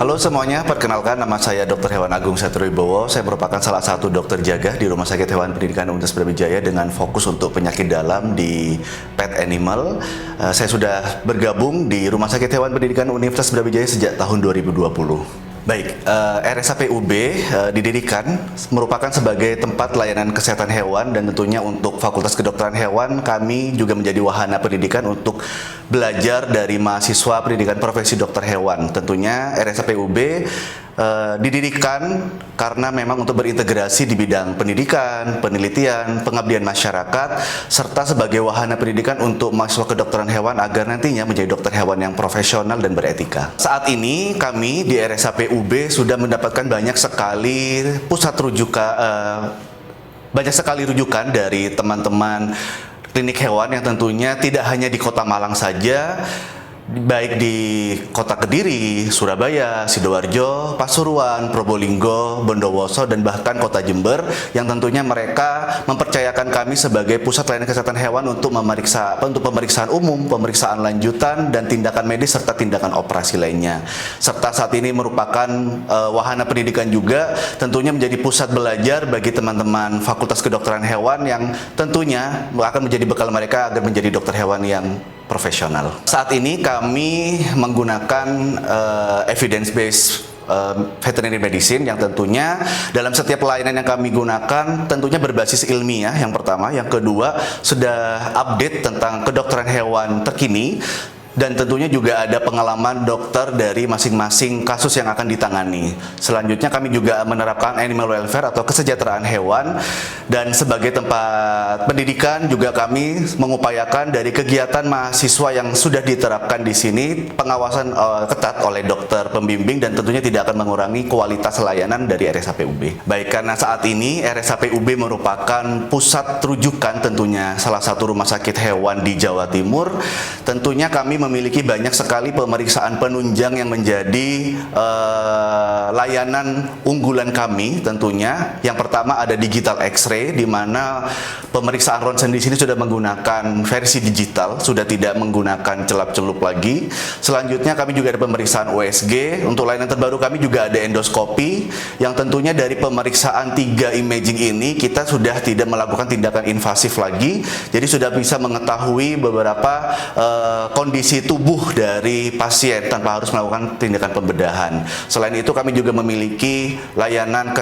Halo semuanya, perkenalkan nama saya Dr. Hewan Agung Satrio. Saya merupakan salah satu dokter jaga di Rumah Sakit Hewan Pendidikan Universitas Brawijaya dengan fokus untuk penyakit dalam di pet animal. Saya sudah bergabung di Rumah Sakit Hewan Pendidikan Universitas Brawijaya sejak tahun 2020. Baik, RSAP-UB didirikan merupakan sebagai tempat layanan kesehatan hewan dan tentunya untuk Fakultas Kedokteran Hewan kami juga menjadi wahana pendidikan untuk belajar dari mahasiswa pendidikan profesi dokter hewan. Tentunya RSAP-UB didirikan karena memang untuk berintegrasi di bidang pendidikan, penelitian, pengabdian masyarakat, serta sebagai wahana pendidikan untuk mahasiswa kedokteran hewan agar nantinya menjadi dokter hewan yang profesional dan beretika. Saat ini kami di RSAP-UB sudah mendapatkan banyak sekali rujukan dari teman-teman klinik hewan yang tentunya tidak hanya di Kota Malang saja, baik di Kota Kediri, Surabaya, Sidoarjo, Pasuruan, Probolinggo, Bondowoso, dan bahkan Kota Jember yang tentunya mereka mempercayakan kami sebagai pusat layanan kesehatan hewan untuk pemeriksaan umum, pemeriksaan lanjutan, dan tindakan medis serta tindakan operasi lainnya. Serta saat ini merupakan wahana pendidikan juga tentunya menjadi pusat belajar bagi teman-teman Fakultas Kedokteran Hewan yang tentunya akan menjadi bekal mereka agar menjadi dokter hewan yang profesional. Saat ini kami menggunakan evidence-based veterinary medicine yang tentunya dalam setiap pelayanan yang kami gunakan tentunya berbasis ilmiah yang pertama, yang kedua sudah update tentang kedokteran hewan terkini, dan tentunya juga ada pengalaman dokter dari masing-masing kasus yang akan ditangani. Selanjutnya kami juga menerapkan animal welfare atau kesejahteraan hewan, dan sebagai tempat pendidikan juga kami mengupayakan dari kegiatan mahasiswa yang sudah diterapkan di sini pengawasan ketat oleh dokter pembimbing dan tentunya tidak akan mengurangi kualitas layanan dari RSAP-UB. Baik, karena saat ini RSAP-UB merupakan pusat rujukan tentunya salah satu rumah sakit hewan di Jawa Timur, tentunya kami memiliki banyak sekali pemeriksaan penunjang yang menjadi layanan unggulan kami tentunya. Yang pertama ada digital X-ray, di mana pemeriksaan ronsen di sini sudah menggunakan versi digital, sudah tidak menggunakan celap-celup lagi. Selanjutnya kami juga ada pemeriksaan USG. Untuk layanan terbaru kami juga ada endoskopi, yang tentunya dari pemeriksaan 3 imaging ini kita sudah tidak melakukan tindakan invasif lagi, jadi sudah bisa mengetahui beberapa kondisi tubuh dari pasien tanpa harus melakukan tindakan pembedahan. Selain itu kami juga memiliki layanan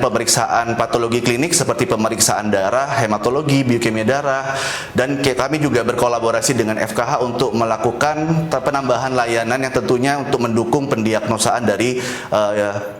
pemeriksaan patologi klinik seperti pemeriksaan darah, hematologi, biokimia darah, dan kami juga berkolaborasi dengan FKH untuk melakukan penambahan layanan yang tentunya untuk mendukung pendiagnosaan dari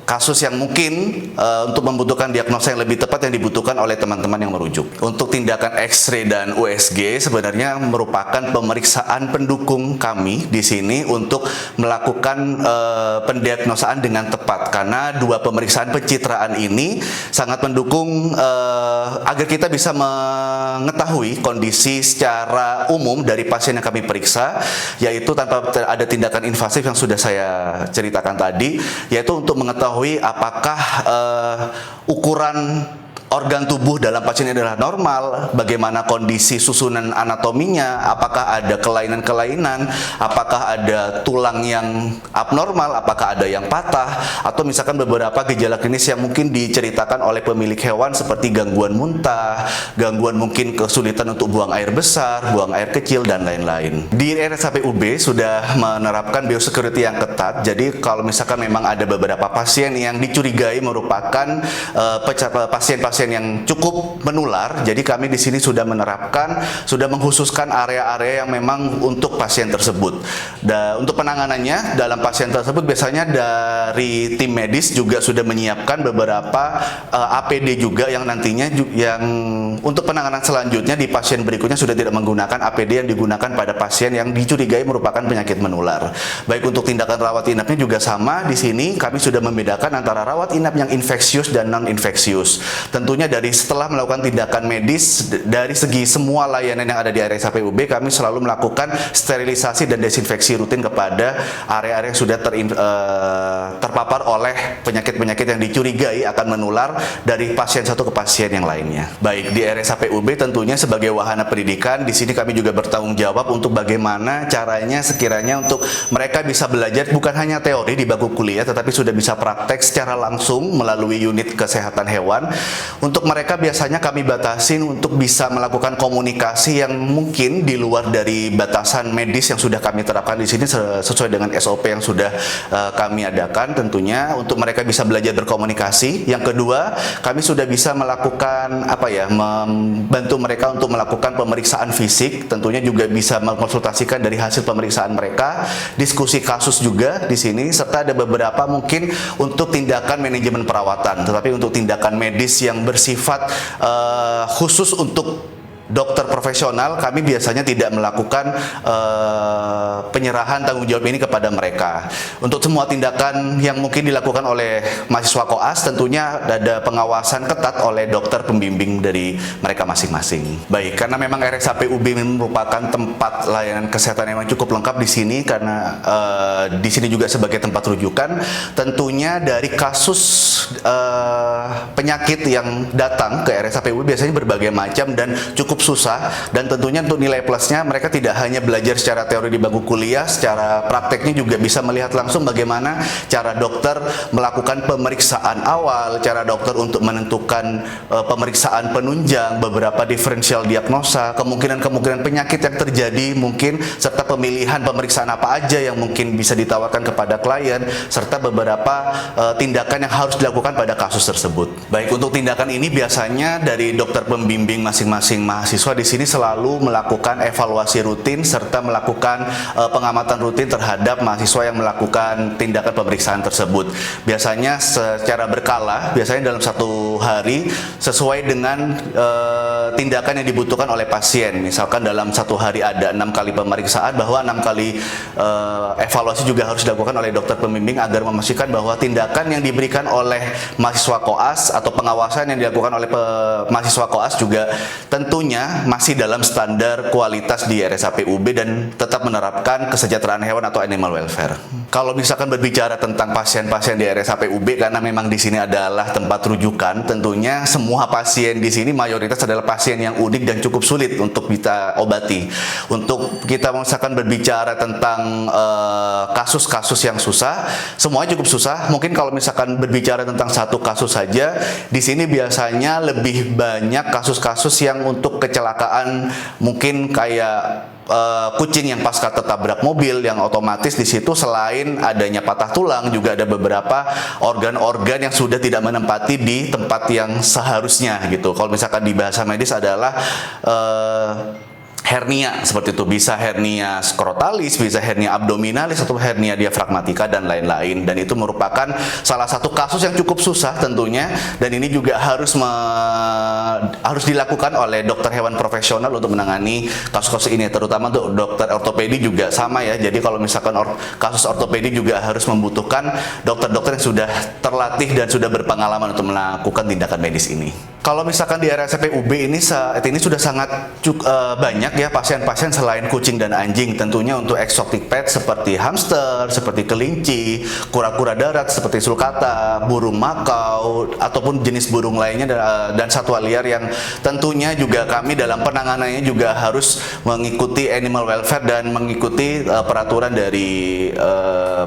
kasus yang mungkin untuk membutuhkan diagnosa yang lebih tepat yang dibutuhkan oleh teman-teman yang merujuk. Untuk tindakan X-ray dan USG sebenarnya merupakan pemeriksaan pendukung kami di sini untuk melakukan pendiagnosaan dengan tepat, karena dua pemeriksaan pencitraan ini sangat mendukung agar kita bisa mengetahui kondisi secara umum dari pasien yang kami periksa, yaitu tanpa ada tindakan invasif yang sudah saya ceritakan tadi, yaitu untuk mengetahui apakah ukuran organ tubuh dalam pasien ini adalah normal, bagaimana kondisi susunan anatominya, apakah ada kelainan-kelainan, apakah ada tulang yang abnormal, apakah ada yang patah, atau misalkan beberapa gejala klinis yang mungkin diceritakan oleh pemilik hewan seperti gangguan muntah, gangguan mungkin kesulitan untuk buang air besar, buang air kecil, dan lain-lain. Di RSAP-UB sudah menerapkan biosecurity yang ketat, jadi kalau misalkan memang ada beberapa pasien yang dicurigai merupakan pasien-pasien yang cukup menular, jadi kami di sini sudah mengkhususkan area-area yang memang untuk pasien tersebut. Dan untuk penanganannya dalam pasien tersebut biasanya dari tim medis juga sudah menyiapkan beberapa APD juga yang nantinya untuk penanganan selanjutnya di pasien berikutnya sudah tidak menggunakan APD yang digunakan pada pasien yang dicurigai merupakan penyakit menular. Baik untuk tindakan rawat inapnya juga sama, di sini kami sudah membedakan antara rawat inap yang infeksius dan non-infeksius. Tentunya dari setelah melakukan tindakan medis, dari segi semua layanan yang ada di RSAP-UB, kami selalu melakukan sterilisasi dan desinfeksi rutin kepada area-area yang sudah terpapar oleh penyakit-penyakit yang dicurigai akan menular dari pasien satu ke pasien yang lainnya. Baik, di di RSAP UB tentunya sebagai wahana pendidikan, di sini kami juga bertanggung jawab untuk bagaimana caranya sekiranya untuk mereka bisa belajar bukan hanya teori di bangku kuliah, tetapi sudah bisa praktek secara langsung melalui unit kesehatan hewan. Untuk mereka biasanya kami batasin untuk bisa melakukan komunikasi yang mungkin di luar dari batasan medis yang sudah kami terapkan di sini sesuai dengan SOP yang sudah kami adakan tentunya untuk mereka bisa belajar berkomunikasi. Yang kedua, kami sudah bisa melakukan membantu mereka untuk melakukan pemeriksaan fisik, tentunya juga bisa mengkonsultasikan dari hasil pemeriksaan mereka, diskusi kasus juga di sini, serta ada beberapa mungkin untuk tindakan manajemen perawatan. Tetapi untuk tindakan medis yang bersifat khusus untuk dokter profesional, kami biasanya tidak melakukan penyerahan tanggung jawab ini kepada mereka. Untuk semua tindakan yang mungkin dilakukan oleh mahasiswa koas, tentunya ada pengawasan ketat oleh dokter pembimbing dari mereka masing-masing. Baik, karena memang RSAP UB merupakan tempat layanan kesehatan yang cukup lengkap di sini, karena di sini juga sebagai tempat rujukan. Tentunya dari kasus penyakit yang datang ke RSAP UB biasanya berbagai macam dan cukup susah, dan tentunya untuk nilai plusnya mereka tidak hanya belajar secara teori di bangku kuliah, secara prakteknya juga bisa melihat langsung bagaimana cara dokter melakukan pemeriksaan awal, cara dokter untuk menentukan pemeriksaan penunjang, beberapa diferensial diagnosa, kemungkinan penyakit yang terjadi mungkin, serta pemilihan pemeriksaan apa aja yang mungkin bisa ditawarkan kepada klien, serta beberapa tindakan yang harus dilakukan pada kasus tersebut. Baik, untuk tindakan ini biasanya dari dokter pembimbing masing-masing mahasiswa di sini selalu melakukan evaluasi rutin serta melakukan pengamatan rutin terhadap mahasiswa yang melakukan tindakan pemeriksaan tersebut. Biasanya secara berkala, biasanya dalam satu hari sesuai dengan tindakan yang dibutuhkan oleh pasien. Misalkan dalam satu hari ada 6 kali pemeriksaan, bahwa 6 kali evaluasi juga harus dilakukan oleh dokter pembimbing agar memastikan bahwa tindakan yang diberikan oleh mahasiswa koas atau pengawasan yang dilakukan oleh mahasiswa koas juga tentunya masih dalam standar kualitas di RSAP UB dan tetap menerapkan kesejahteraan hewan atau animal welfare. Kalau misalkan berbicara tentang pasien-pasien di RSAP UB, karena memang di sini adalah tempat rujukan, tentunya semua pasien di sini mayoritas adalah pasien yang unik dan cukup sulit untuk kita obati. Untuk kita misalkan berbicara tentang kasus-kasus yang susah, semuanya cukup susah. Mungkin kalau misalkan berbicara tentang satu kasus saja, di sini biasanya lebih banyak kasus-kasus yang untuk kecelakaan, mungkin kayak kucing yang pasca tertabrak mobil, yang otomatis di situ selain adanya patah tulang juga ada beberapa organ-organ yang sudah tidak menempati di tempat yang seharusnya gitu. Kalau misalkan di bahasa medis adalah hernia, seperti itu, bisa hernia skrotalis, bisa hernia abdominalis, atau hernia diafragmatika dan lain-lain. Dan itu merupakan salah satu kasus yang cukup susah tentunya, dan ini juga harus dilakukan oleh dokter hewan profesional untuk menangani kasus-kasus ini, terutama untuk dokter ortopedi juga sama ya. Jadi kalau misalkan kasus ortopedi juga harus membutuhkan dokter-dokter yang sudah terlatih dan sudah berpengalaman untuk melakukan tindakan medis ini. Kalau misalkan di RSAP UB ini saat ini sudah sangat banyak ya pasien-pasien selain kucing dan anjing, tentunya untuk exotic pet seperti hamster, seperti kelinci, kura-kura darat seperti sulcata, burung makau, ataupun jenis burung lainnya dan satwa liar yang tentunya juga kami dalam penanganannya juga harus mengikuti animal welfare dan mengikuti peraturan dari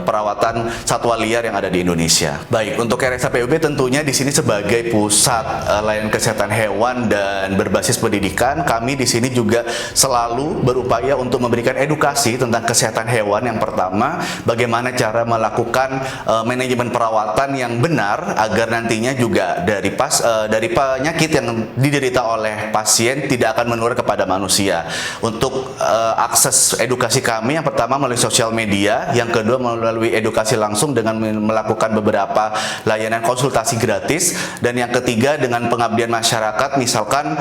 perawatan satwa liar yang ada di Indonesia. Baik, untuk RSAP UB tentunya di sini sebagai pusat layanan kesehatan hewan dan berbasis pendidikan, kami di sini juga selalu berupaya untuk memberikan edukasi tentang kesehatan hewan. Yang pertama, bagaimana cara melakukan manajemen perawatan yang benar agar nantinya juga dari penyakit yang diderita oleh pasien tidak akan menular kepada manusia. Untuk akses edukasi kami, yang pertama melalui sosial media, yang kedua melalui edukasi langsung dengan melakukan beberapa layanan konsultasi gratis, dan yang ketiga dengan pengabdian masyarakat, misalkan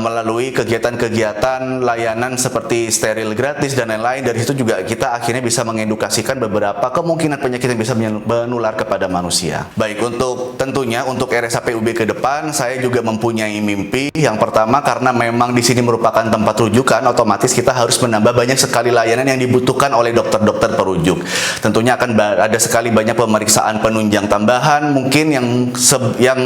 melalui kegiatan-kegiatan layanan seperti steril gratis dan lain-lain. Dari situ juga kita akhirnya bisa mengedukasikan beberapa kemungkinan penyakit yang bisa menular kepada manusia. Baik, untuk tentunya untuk RSAP UB ke depan, saya juga mempunyai mimpi. Yang pertama, karena memang di sini merupakan tempat rujukan, otomatis kita harus menambah banyak sekali layanan yang dibutuhkan oleh dokter-dokter perujuk. Tentunya akan ada sekali banyak pemeriksaan penunjang tambahan mungkin yang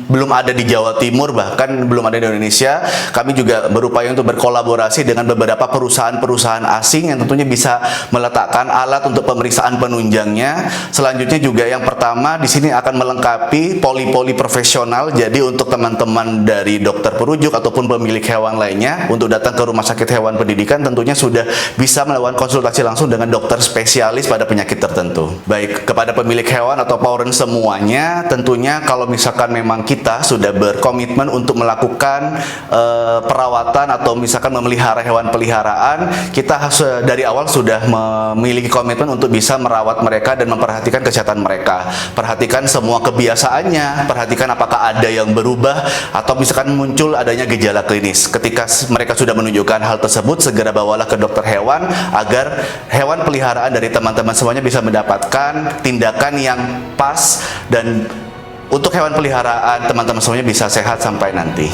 belum ada di Jawa Timur Timur, bahkan belum ada di Indonesia. Kami juga berupaya untuk berkolaborasi dengan beberapa perusahaan-perusahaan asing yang tentunya bisa meletakkan alat untuk pemeriksaan penunjangnya. Selanjutnya juga yang pertama di sini akan melengkapi poli-poli profesional. Jadi untuk teman-teman dari dokter perujuk ataupun pemilik hewan lainnya untuk datang ke rumah sakit hewan pendidikan tentunya sudah bisa melakukan konsultasi langsung dengan dokter spesialis pada penyakit tertentu. Baik, kepada pemilik hewan atau pauren semuanya, tentunya kalau misalkan memang kita sudah berkomitmen untuk melakukan perawatan atau misalkan memelihara hewan peliharaan, kita dari awal sudah memiliki komitmen untuk bisa merawat mereka dan memperhatikan kesehatan mereka. Perhatikan semua kebiasaannya, perhatikan apakah ada yang berubah atau misalkan muncul adanya gejala klinis. Ketika mereka sudah menunjukkan hal tersebut, segera bawalah ke dokter hewan agar hewan peliharaan dari teman-teman semuanya bisa mendapatkan tindakan yang pas dan untuk hewan peliharaan teman-teman semuanya bisa sehat sampai nanti.